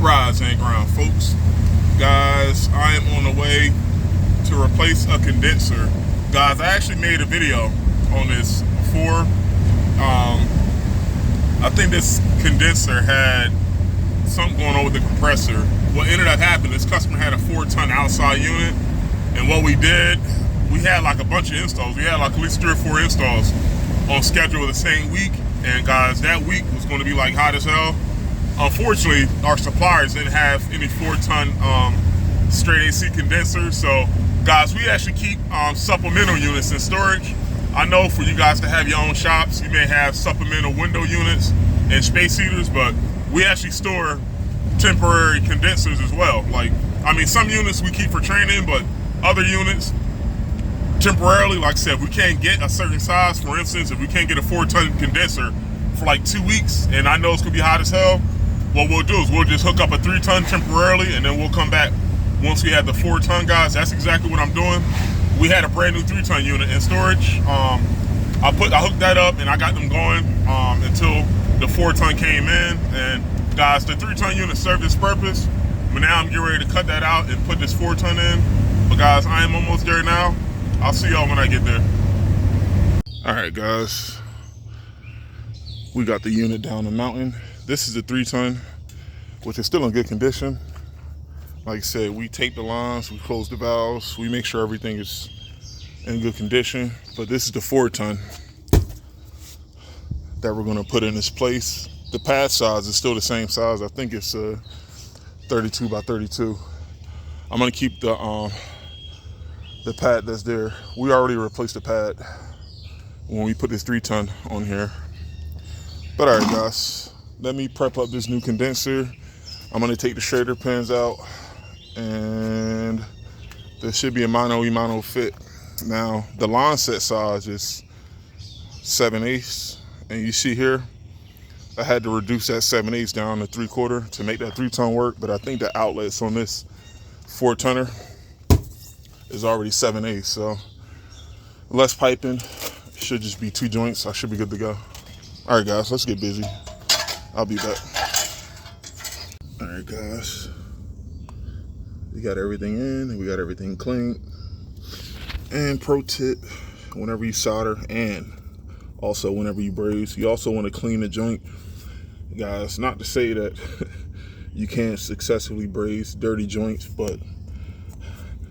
Rise and ground, folks. Guys, I am on the way to replace a condenser. Guys, I actually made a video on this before. I think this condenser had something going on with the compressor. What ended up happening, this customer had a 4-ton outside unit, and what we did, we had like a bunch of installs. We had like at least 3 or 4 installs on schedule the same week, and guys, that week was going to be like hot as hell. Unfortunately, our suppliers didn't have any 4-ton straight AC condensers, so guys, we actually keep supplemental units in storage. I know for you guys to have your own shops, you may have supplemental window units and space heaters, but we actually store temporary condensers as well. Like, I mean, some units we keep for training, but other units temporarily, like I said, we can't get a certain size. For instance, if we can't get a 4-ton condenser for like 2 weeks, and I know it's gonna be hot as hell, what we'll do is we'll just hook up a 3-ton temporarily, and then we'll come back once we have the 4-ton, guys. That's exactly what I'm doing. We had a brand new 3-ton unit in storage. I hooked that up and I got them going until the 4-ton came in. And guys, the 3-ton unit served its purpose, but now I'm getting ready to cut that out and put this 4-ton in. But guys, I am almost there now. I'll see y'all when I get there. All right, guys, we got the unit down the mountain. This is the 3-ton, which is still in good condition. Like I said, we tape the lines, we close the valves, we make sure everything is in good condition. But this is the 4-ton that we're gonna put in its place. The pad size is still the same size. I think it's 32 by 32. I'm gonna keep the pad that's there. We already replaced the pad when we put this 3-ton on here. But all right, guys, let me prep up this new condenser. I'm gonna take the Schrader pins out, and there should be a mono fit. Now, the line set size is 7/8, and you see here, I had to reduce that 7/8 down to 3/4 to make that 3-ton work, but I think the outlets on this 4-tonner is already 7/8, so less piping, should just be 2 joints. I should be good to go. All right, guys, let's get busy. I'll be back. All right, guys, we got everything in and we got everything clean. And pro tip, whenever you solder and also whenever you braze, you also want to clean the joint. Guys, not to say that you can't successfully braze dirty joints, but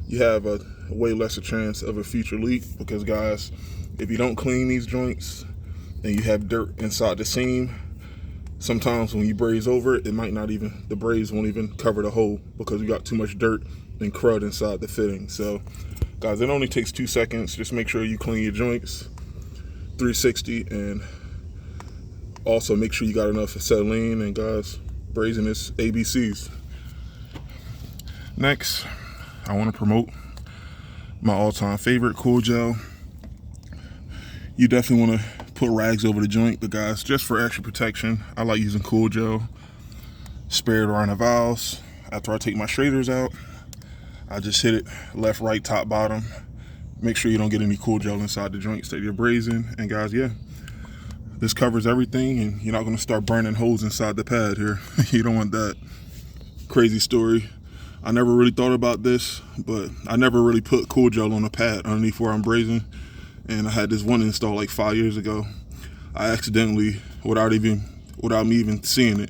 you have a way lesser chance of a future leak, because guys, if you don't clean these joints and you have dirt inside the seam, sometimes when you braze over it, the braze won't even cover the hole because you got too much dirt and crud inside the fitting. So guys, it only takes 2 seconds. Just make sure you clean your joints 360, and also make sure you got enough acetylene. And guys, brazing is ABCs. Next, I want to promote my all-time favorite, Cool Gel. You definitely want to put rags over the joint, but guys, just for extra protection, I like using Cool Gel. Spray it around the valves. After I take my Schraders out, I just hit it left, right, top, bottom. Make sure you don't get any Cool Gel inside the joints that you're brazing. And guys, yeah, this covers everything, and you're not going to start burning holes inside the pad here. You don't want that. Crazy story. I never really thought about this, but I never really put Cool Gel on a pad underneath where I'm brazing. And I had this one install like 5 years ago. I accidentally, without me even seeing it,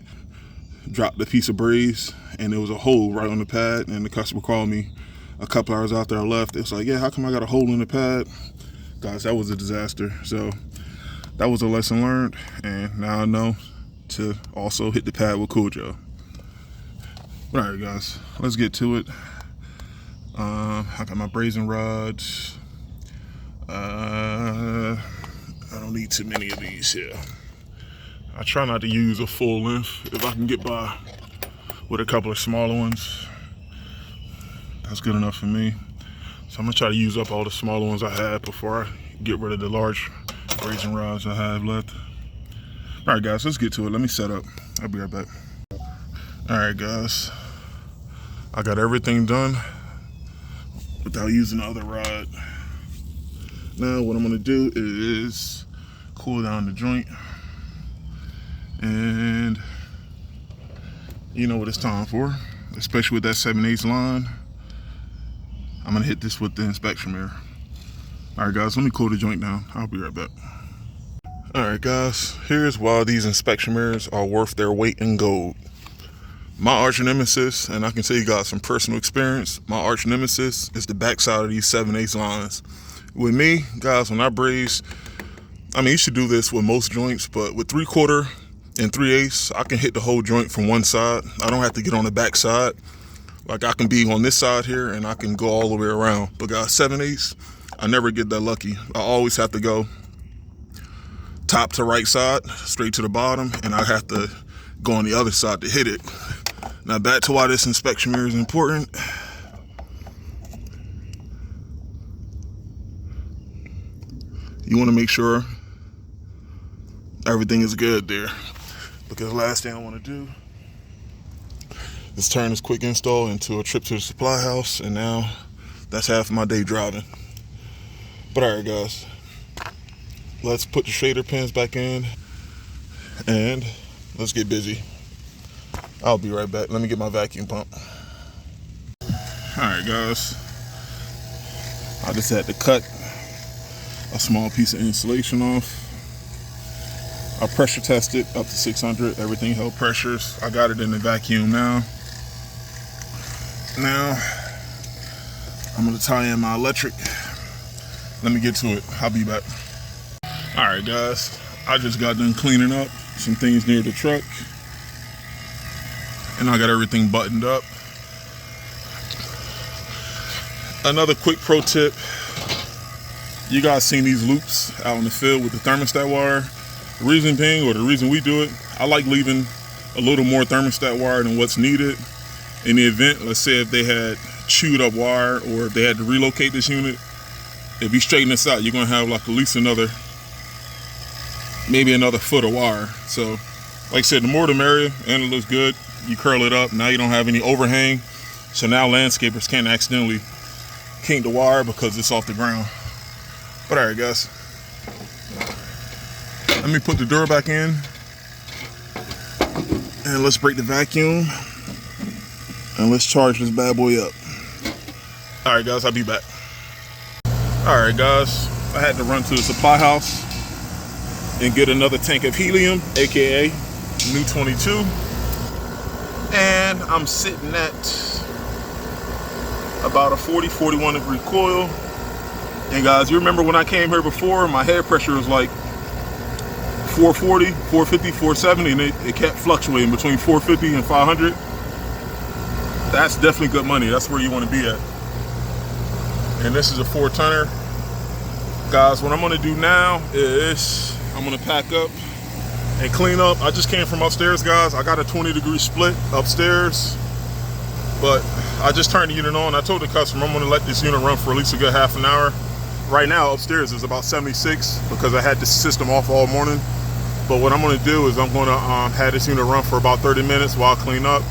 dropped a piece of braze, and there was a hole right on the pad. And the customer called me a couple hours after I left. It was like, yeah, how come I got a hole in the pad? Guys, that was a disaster. So that was a lesson learned, and now I know to also hit the pad with Cool Gel. All right, guys, let's get to it. I got my brazing rods. I don't need too many of these here. I try not to use a full length if I can get by with a couple of smaller ones. That's good enough for me. So I'm gonna try to use up all the smaller ones I have before I get rid of the large brazing rods I have left. All right, guys, let's get to it. Let me set up. I'll be right back. All right, guys, I got everything done without using the other rod. Now what I'm gonna do is cool down the joint, and You know what it's time for, especially with that 7/8 line. I'm gonna hit this with the inspection mirror. All right, guys, let me cool the joint down. I'll be right back. All right, guys, here's why these inspection mirrors are worth their weight in gold. My arch-nemesis, and I can tell you guys from personal experience, my arch-nemesis is the backside of these 7/8 lines. With me, guys, when I braze, I mean, you should do this with most joints, but with 3/4 and 3/8, I can hit the whole joint from one side. I don't have to get on the back side. Like, I can be on this side here and I can go all the way around. But guys, 7/8, I never get that lucky. I always have to go top to right side, straight to the bottom, and I have to go on the other side to hit it. Now back to why this inspection mirror is important. You want to make sure everything is good there, because the last thing I want to do is turn this quick install into a trip to the supply house, and now that's half of my day driving. But all right, guys, let's put the shader pins back in and let's get busy. I'll be right back. Let me get my vacuum pump. All right, guys, I just had to cut a small piece of insulation off. I pressure tested up to 600. Everything held pressures. I got it in the vacuum now. Now, I'm gonna tie in my electric. Let me get to it. I'll be back. All right, guys, I just got done cleaning up some things near the truck, and I got everything buttoned up. Another quick pro tip: you guys seen these loops out in the field with the thermostat wire? The reason being, or the reason we do it, I like leaving a little more thermostat wire than what's needed. In the event, let's say if they had chewed up wire or if they had to relocate this unit, if you straighten this out, you're gonna have like at least maybe another foot of wire. So like I said, the more the merrier, and it looks good. You curl it up, now you don't have any overhang. So now landscapers can't accidentally kink the wire because it's off the ground. But all right, guys, let me put the door back in and let's break the vacuum and let's charge this bad boy up. All right, guys, I'll be back. All right, guys, I had to run to the supply house and get another tank of helium, AKA new 22. And I'm sitting at about a 41 degree coil. And guys, you remember when I came here before, my head pressure was like 440, 450, 470, and it kept fluctuating between 450 and 500. That's definitely good money. That's where you want to be at. And this is a 4-tonner. Guys, what I'm going to do now is I'm going to pack up and clean up. I just came from upstairs, guys. I got a 20-degree split upstairs, but I just turned the unit on. I told the customer I'm going to let this unit run for at least a good half an hour. Right now upstairs is about 76 because I had the system off all morning. But what I'm going to do is I'm going to have this unit run for about 30 minutes while I clean up.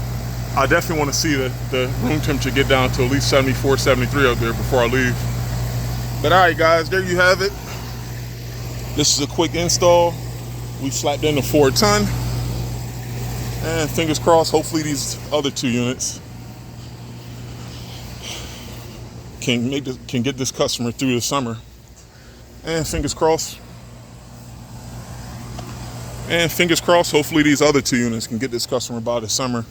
I definitely want to see the room temperature get down to at least 74, 73 up there before I leave. But all right, guys, there you have it. This is a quick install. We slapped in a 4-ton. And fingers crossed, hopefully these other 2 units can get this customer through the summer. And fingers crossed, hopefully these other 2 units can get this customer by the summer.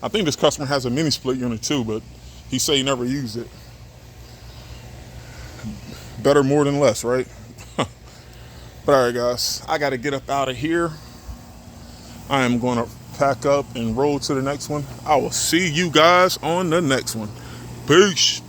I think this customer has a mini split unit too, but he said he never used it. Better more than less, right? But all right, guys, I got to get up out of here. I am going to pack up and roll to the next one. I will see you guys on the next one. Peace.